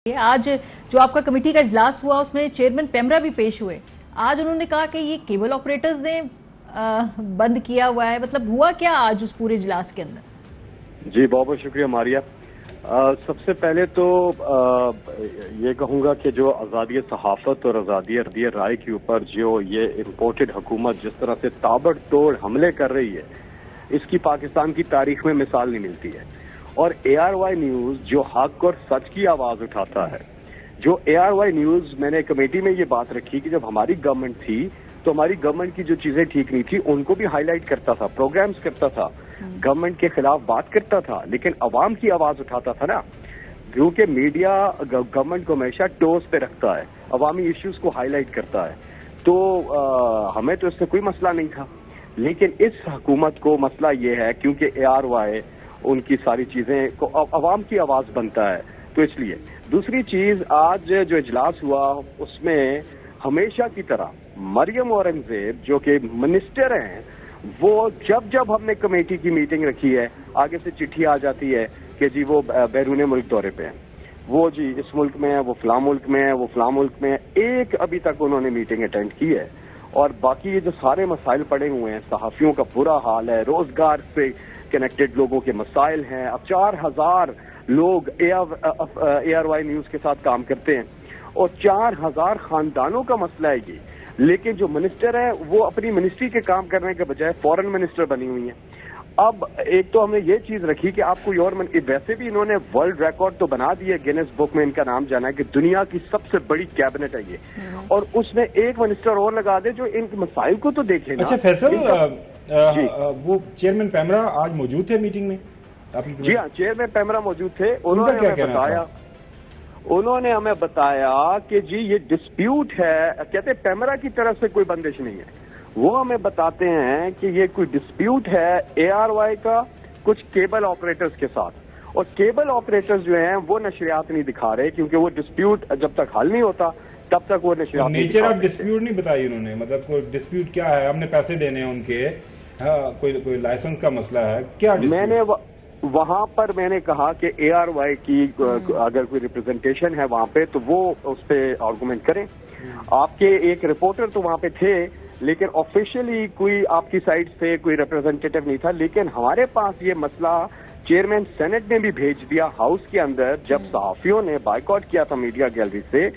आज जो आपका कमेटी का इजलास हुआ उसमें चेयरमैन पेमरा भी पेश हुए। आज उन्होंने कहा कि ये केबल ऑपरेटर्स ने बंद किया हुआ है। मतलब हुआ क्या आज उस पूरे इजलास के अंदर? जी बहुत बहुत शुक्रिया मारिया। सबसे पहले तो ये कहूंगा कि जो आज़ादी सहाफत और आज़ादी राय के ऊपर जो ये इम्पोर्टेड हुकूमत जिस तरह से ताबड़तोड़ हमले कर रही है, इसकी पाकिस्तान की तारीख में मिसाल नहीं मिलती है। और ARY न्यूज जो हक और सच की आवाज उठाता है, जो ARY न्यूज, मैंने कमेटी में ये बात रखी कि जब हमारी गवर्नमेंट थी तो हमारी गवर्नमेंट की जो चीजें ठीक नहीं थी उनको भी हाईलाइट करता था, प्रोग्राम्स करता था, गवर्नमेंट के खिलाफ बात करता था, लेकिन अवाम की आवाज उठाता था ना, क्योंकि मीडिया गवर्नमेंट को हमेशा टोस पे रखता है, अवामी इश्यूज को हाईलाइट करता है। तो हमें तो इससे कोई मसला नहीं था, लेकिन इस हुकूमत को मसला ये है क्योंकि ARY उनकी सारी चीजें को अवाम की आवाज बनता है, तो इसलिए। दूसरी चीज, आज जो इजलास हुआ उसमें हमेशा की तरह मरियम औरंगजेब जो कि मिनिस्टर हैं, वो जब हमने कमेटी की मीटिंग रखी है, आगे से चिट्ठी आ जाती है कि जी वो बैरून मुल्क दौरे पे हैं, वो जी इस मुल्क में है, वो फलां मुल्क में है, वो फलां मुल्क में है। एक अभी तक उन्होंने मीटिंग अटेंड की है। और बाकी ये जो सारे मसाइल पड़े हुए हैं, सहाफियों का बुरा हाल है, रोजगार से कनेक्टेड लोगों के मसाइल हैं। अब 4000 लोग ARY न्यूज के साथ काम करते हैं और 4000 खानदानों का मसला है ये। लेकिन जो मिनिस्टर है वो अपनी मिनिस्ट्री के काम करने के बजाय फॉरेन मिनिस्टर बनी हुई है। अब एक तो हमने ये चीज रखी कि आप कोई और वैसे भी इन्होंने वर्ल्ड रिकॉर्ड तो बना दिया, गिनेस बुक में इनका नाम जाना है कि दुनिया की सबसे बड़ी कैबिनेट है ये, और उसमें एक मिनिस्टर और लगा दे जो इन मसाइल को तो देखे ना। अच्छा फैसल, वो चेयरमैन पेमरा आज मौजूद थे मीटिंग में? जी हाँ, चेयरमैन पेमरा मौजूद थे। उन्होंने हमें बताया कि जी ये डिस्प्यूट है, कहते पेमरा की तरफ से कोई बंदिश नहीं है। वो हमें बताते हैं कि ये कोई डिस्प्यूट है ARY का कुछ केबल ऑपरेटर्स के साथ, और केबल ऑपरेटर्स जो हैं वो नशरियात नहीं दिखा रहे, क्योंकि वो डिस्प्यूट जब तक हल नहीं होता तब तक वो नशरियात नहीं नेचर ऑफ डिस्प्यूट नहीं बताई उन्होंने। मतलब कोई डिस्प्यूट क्या है, हमने पैसे देने हैं उनके, कोई लाइसेंस का मसला है क्या? मैंने वहां पर मैंने कहा कि ARY की अगर कोई रिप्रेजेंटेशन है वहां पे तो वो उस पर आर्गूमेंट करें। आपके एक रिपोर्टर तो वहां पे थे, लेकिन ऑफिशियली कोई आपकी साइड से कोई रिप्रेजेंटेटिव नहीं था। लेकिन हमारे पास ये मसला चेयरमैन सेनेट ने भी भेज दिया हाउस के अंदर। जब सहाफियों ने बाइकआउट किया था मीडिया गैलरी से,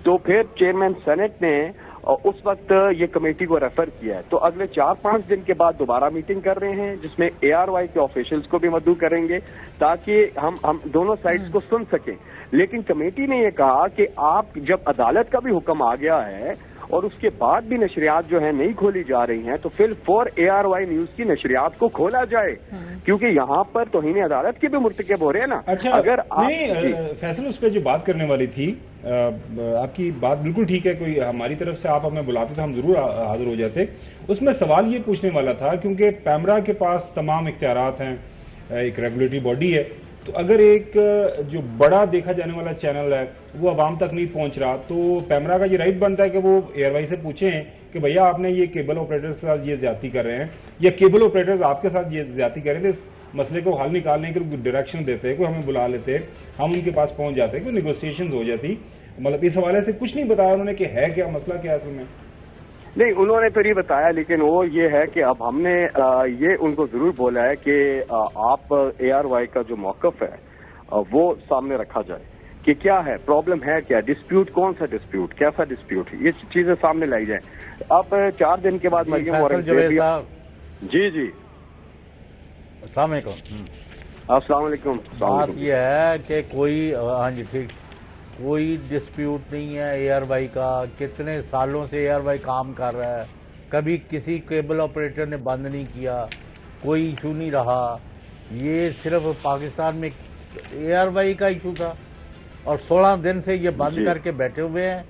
तो फिर चेयरमैन सेनेट ने उस वक्त ये कमेटी को रेफर किया है। तो अगले 4-5 दिन के बाद दोबारा मीटिंग कर रहे हैं, जिसमें ARY के ऑफिशियल्स को भी मदऊ करेंगे ताकि हम दोनों साइड्स को सुन सकें। लेकिन कमेटी ने ये कहा कि आप जब अदालत का भी हुक्म आ गया है और उसके बाद भी नशरियात जो है नहीं खोली जा रही हैं, तो फिर ARY न्यूज की नशरियात को खोला जाए, क्योंकि यहाँ पर तौहीन अदालत के भी मुर्तकब हो रहे हैं ना। अच्छा, अगर फैसल उस पर जो बात करने वाली थी, आपकी बात बिल्कुल ठीक है। कोई हमारी तरफ से आप हमें बुलाते तो हम जरूर हाजिर हो जाते। उसमें सवाल ये पूछने वाला था, क्योंकि पेमरा के पास तमाम इख्तियारात हैं, एक रेगुलेटरी बॉडी है, तो अगर एक जो बड़ा देखा जाने वाला चैनल है वो आवाम तक नहीं पहुंच रहा, तो पेमरा का ये राइट बनता है कि वो ARY से पूछें कि भैया आपने ये केबल ऑपरेटर्स के साथ ये ज्यादती कर रहे हैं, या केबल ऑपरेटर्स आपके साथ ये ज्यादती कर रहे थे, इस मसले को हल निकालने के लिए डायरेक्शन देते, कोई हमें बुला लेते, हम उनके पास पहुंच जाते, कोई नेगोशिएशन हो जाती। मतलब इस हवाले से कुछ नहीं बताया उन्होंने कि है क्या मसला, क्या असल में? नहीं, उन्होंने तो नहीं बताया, लेकिन वो ये है कि अब हमने ये उनको जरूर बोला है कि आप ARY का जो मौकफ है वो सामने रखा जाए कि क्या है, प्रॉब्लम है क्या, डिस्प्यूट कौन सा डिस्प्यूट, कैसा डिस्प्यूट, ये चीजें सामने लाई जाए। अब 4 दिन के बाद मरियम औरंगजेब जी अस्सलाम वालेकुम। बात यह है कि कोई, हाँ जी ठीक, कोई डिस्प्यूट नहीं है ARY का। कितने सालों से ARY काम कर रहा है, कभी किसी केबल ऑपरेटर ने बंद नहीं किया, कोई इशू नहीं रहा। ये सिर्फ पाकिस्तान में ARY का इशू था, और 16 दिन से ये बंद करके बैठे हुए हैं,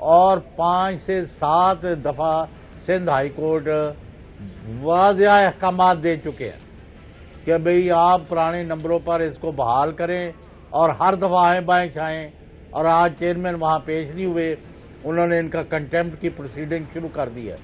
और 5 से 7 दफा सिंध हाई कोर्ट वाज़ेह अहकामात दे चुके हैं कि भाई आप पुराने नंबरों पर इसको बहाल करें, और हर दफा आए बाएं छाएं। और आज चेयरमैन वहां पेश नहीं हुए, उन्होंने इनका कंटेम्प्ट की प्रोसीडिंग शुरू कर दी है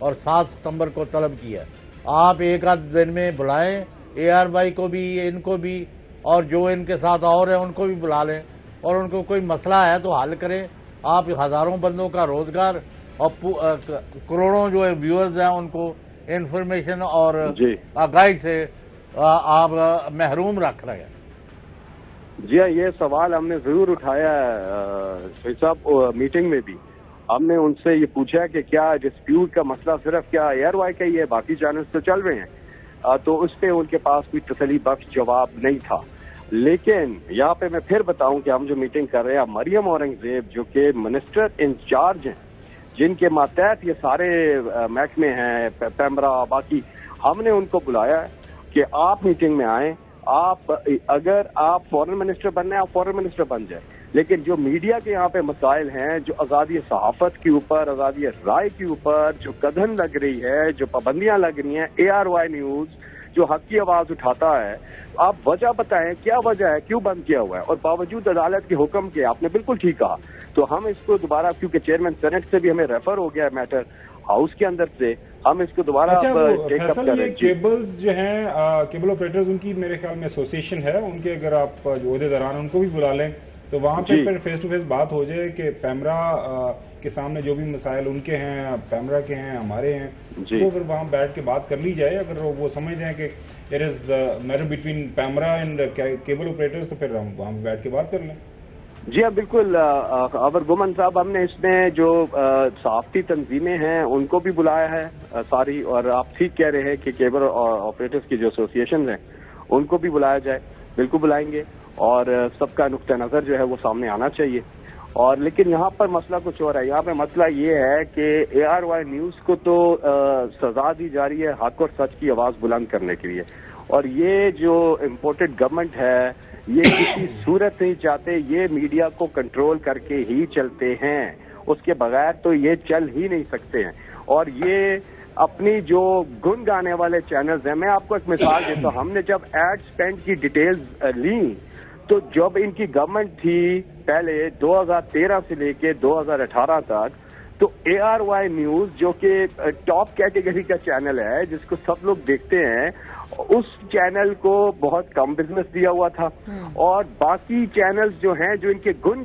और 7 सितंबर को तलब किया। आप एक आध दिन में बुलाएं ARY को भी, इनको भी, और जो इनके साथ और हैं उनको भी बुला लें, اور ان کو کوئی مسئلہ ہے تو حل کریں. آپ ہزاروں بندوں کا روزگار اور کروڑوں جو ویورز ہیں ان کو انفارمیشن اور آگاہی سے آپ محروم رکھ رہے ہیں. جی ہاں، یہ سوال ہم نے ضرور اٹھایا ہے شہید صاحب. میٹنگ میں بھی ہم نے ان سے یہ پوچھا کہ کیا ڈسپیوٹ کا مسئلہ صرف کیا ایئر وائی کا ہی ہے، باقی چینلز تو چل رہے ہیں؟ تو اس پہ ان کے پاس کوئی تسلی بخش جواب نہیں تھا. لیکن یہاں پہ میں پھر بتاؤں کہ ہم جو میٹنگ کر رہے ہیں، مریم اورنگزیب جو کہ منسٹر انچارج ہیں، جن کے ماتحت یہ سارے محکمے ہیں، پیمرا باقی، ہم نے ان کو بلایا ہے کہ آپ میٹنگ میں آئیں. اگر آپ فورن منسٹر بننا ہے آپ فورن منسٹر بن جائیں، لیکن جو میڈیا کے یہاں پہ مسائل ہیں، جو آزادی صحافت کے اوپر، آزادی رائے کے اوپر جو قدم لگ رہی ہے، جو پابندیاں لگ رہی ہیں، ARY نیوز جو حق کی آواز اٹھاتا ہے، آپ وجہ بتائیں کیا وجہ ہے، کیوں بند کیا ہوا ہے؟ اور باوجود عدالت کے حکم کے، آپ نے بالکل ٹھیک کہا. تو ہم اس کو دوبارہ، کیونکہ چیئرمین سینٹ سے بھی ہمیں ریفر ہو گیا ہے میٹر ہاؤس کے اندر سے، ہم اس کو دوبارہ ٹیک اپ کریں. کیبلز جو ہیں، کیبل آپریٹرز، ان کی میرے خیال میں ایسوسیشن ہے، ان کے اگر آپ جو عہدے داران ان کو بھی بلا لیں تو وہاں پہ پھر فیس ٹو فیس بات ہو جائے کہ پیمرا کے سامنے جو بھی مسائل ان کے ہیں، پیمرا کے ہیں، ہمارے ہیں، تو پھر وہاں بیٹھ کے بات کر لی جائے. اگر وہ سمجھتے ہیں کہ it is matter between PEMRA and cable operators تو پھر ہم وہاں بیٹھ کے بات کر لیں. جی ہاں بالکل. اور گومن صاحب، ہم نے اس میں جو صحافتی تنظیمیں ہیں ان کو بھی بلایا ہے ساری، اور آپ ٹھیک کہہ رہے ہیں کہ کیبل آپریٹرز کی جو ایسوسیشن ہیں ان کو بھی بلایا جائے. بالکل بلائیں گے، اور سب کا نقطہ نظر جو ہے وہ سامنے آنا چاہیے. اور لیکن یہاں پر مسئلہ کچھ اور ہے. یہاں پہ مسئلہ یہ ہے کہ ARY نیوز کو تو سزا دی جا رہی ہے حق اور سچ کی آواز بلند کرنے کے لیے، اور یہ جو امپورٹڈ گورنمنٹ ہے یہ کسی صورت نہیں چاہتے، یہ میڈیا کو کنٹرول کر کے ہی چلتے ہیں، اس کے بغیر تو یہ چل ہی نہیں سکتے ہیں. اور یہ اپنی جو گن گانے والے چینلز ہیں، میں آپ کو ایک مثال دیتا ہوں. ہم نے جب ایڈ سپینڈ کی ڈیٹیلز لیں تو جب ان کی گورنمنٹ تھی پہلے 2013 سے لے کے 2018 تک، تو ARY نیوز جو کہ ٹاپ کیٹیگری کا چینل ہے جس کو سب لوگ دیکھتے ہیں، اس چینل کو بہت کم بزنس دیا ہوا تھا. اور باقی چینلز جو ہیں جو ان کے گن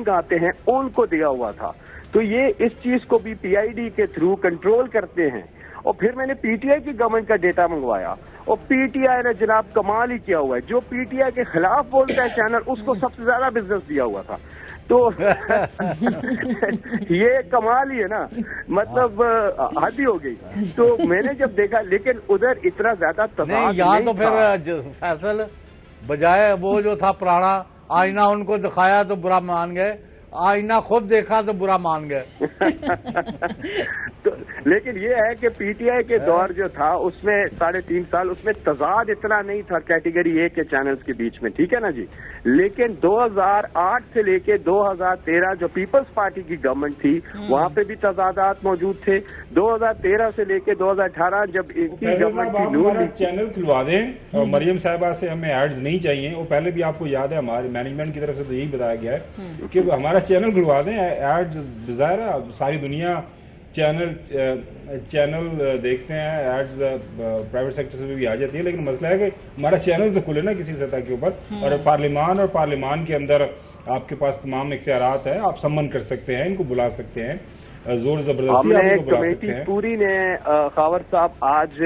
گاتے ہیں ان کو دیا ہوا تھا. تو یہ اس چیز کو بھی PID کے تھرو کنٹرول کرتے ہیں. اور پھر میں نے PTI کی گورنمنٹ کا ڈیٹا منگوایا، اور PTI نے جناب کمال ہی کیا ہوا ہے. جو PTI کے خلاف بولتا ہے چینل، اس کو سب سے زیادہ بزنس دیا ہوا تھا. تو یہ کمال ہی ہے نا، مطلب حد ہی ہو گئی. تو میں نے جب دیکھا، لیکن ادھر اتنا زیادہ تضاد نہیں تو پھر فیصل بجائے وہ جو تھا پرانا آئینہ ان کو دکھایا تو برا مان گئے، آئینہ خود دیکھا تو برا مان گئے. لیکن یہ ہے کہ PTI کے دور جو تھا اس میں 3.5 سال اس میں تضاد اتنا نہیں تھا کیٹیگری A کے چینلز کے بیچ میں، ٹھیک ہے نا جی. لیکن 2008 سے لے کے 2013 جو پیپلز پارٹی کی گورنمنٹ تھی وہاں پہ بھی تضادات موجود تھے. 2013 سے لے کے 2018 جب ان کی گورنمنٹ ہمارا چینل کھلوا دیں، اور مریم صاحبہ سے ہمیں ایڈز نہیں چاہیے. وہ پہلے بھی آپ کو یاد ہے ہمارے مینجمنٹ کی طرف سے تو یہی بتایا گیا ہے کہ ہمارا چینل کھلوا دیں. ایڈز بظاہر ہے ساری دنیا چینل دیکھتے ہیں، ایڈز پرائیویٹ سیکٹر سے بھی آ جاتی ہے، لیکن مسئلہ ہے کہ ہمارا چینل تو کھلے نا کسی سطح کے اوپر. اور پارلیمان کے اندر آپ کے پاس تمام اختیارات ہیں، آپ سمن کر سکتے ہیں، ان کو بلا سکتے ہیں، زور زبردستی آپ کو بلا سکتے ہیں. پوری نے خاور صاحب آج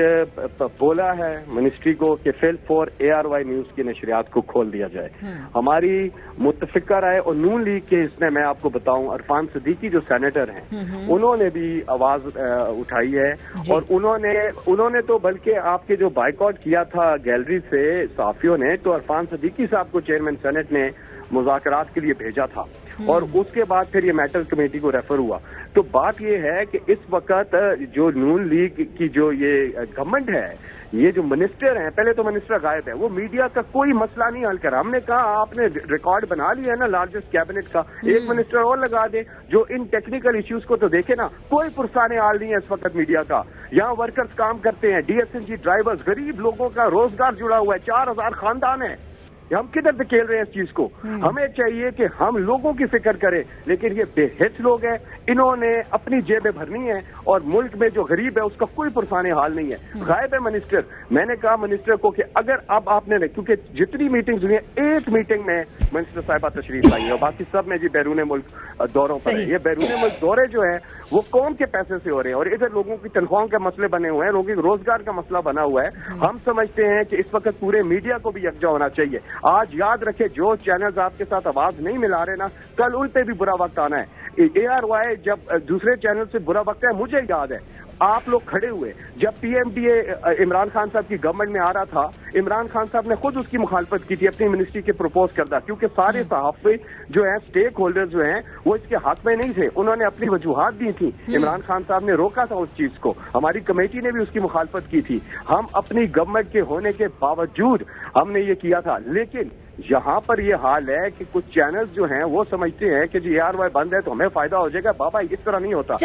بولا ہے منسٹری کو کہ فل فور ARY نیوز کی نشریات کو کھول دیا جائے. ہماری متفقہ رائے اور نون لیگ کے اس میں آپ کو بتاؤں، عرفان صدیقی جو سینیٹر ہیں انہوں نے بھی آواز اٹھائی ہے. اور انہوں نے تو بلکہ آپ کے جو بائیکاٹ کیا تھا گیلری سے صحافیوں نے، تو عرفان صدیقی صاحب کو چیئرمین سینٹ نے مذاکرات کے لیے بھیجا تھا، اور اس کے بعد پھر یہ میٹر کمیٹی کو ریفر ہوا. تو بات یہ ہے کہ اس وقت جو نون لیگ کی جو یہ گورنمنٹ ہے، یہ جو منسٹر ہیں، پہلے تو منسٹر غائب ہے، وہ میڈیا کا کوئی مسئلہ نہیں حل کرا. ہم نے کہا آپ نے ریکارڈ بنا لیا ہے نا لارجسٹ کیبنٹ کا، ایک منسٹر اور لگا دیں جو ان ٹیکنیکل ایشوز کو تو دیکھے نا. کوئی پرسان حال نہیں ہے اس وقت میڈیا کا. یہاں ورکرز کام کرتے ہیں، DSNG ڈرائیورز، غریب لوگوں کا روزگار جڑا ہوا ہے، 4000 خاندان ہیں. हम किधर धकेल रहे हैं इस चीज को? हमें चाहिए कि हम लोगों की फिक्र करें, लेकिन ये बेहिस लोग हैं, इन्होंने अपनी जेबें भरनी है और मुल्क में जो गरीब है उसका कोई पुरसाने हाल नहीं है। गायब है मिनिस्टर। मैंने कहा मिनिस्टर को कि अगर अब आपने, क्योंकि जितनी मीटिंग्स हुई है, एक मीटिंग में मिनिस्टर साहिबा तशरीफ आई है और बाकी सब में जी बैरून मुल्क दौरों पर है। ये बैरून मुल्क दौरे जो है वो कौन के पैसे से हो रहे हैं और इधर लोगों की तनख्वाहों के मसले बने हुए हैं, लोगों के रोजगार का मसला बना हुआ है। हम समझते हैं कि इस वक्त पूरे मीडिया को भी यकजा होना चाहिए। आज याद रखे, जो चैनल्स आपके साथ आवाज नहीं मिला रहे ना, कल उन पे भी बुरा वक्त आना है। ARY जब दूसरे चैनल से बुरा वक्त है, मुझे याद है आप लोग खड़े हुए जब PMDA इमरान खान साहब की गवर्नमेंट में आ रहा था, इमरान खान साहब ने खुद उसकी मुखालफत की थी अपनी मिनिस्ट्री के प्रपोज करदा, क्योंकि सारे सहाफी जो हैं, स्टेक होल्डर्स जो हैं, वो इसके हक में नहीं थे। उन्होंने अपनी वजूहात दी थी, इमरान खान साहब ने रोका था उस चीज को, हमारी कमेटी ने भी उसकी मुखालफत की थी। हम अपनी गवर्नमेंट के होने के बावजूद हमने ये किया था, लेकिन यहाँ पर ये हाल है कि कुछ चैनल्स जो हैं वो समझते हैं कि जी ARY बंद है तो हमें फायदा हो जाएगा। बाबा इस तरह नहीं होता।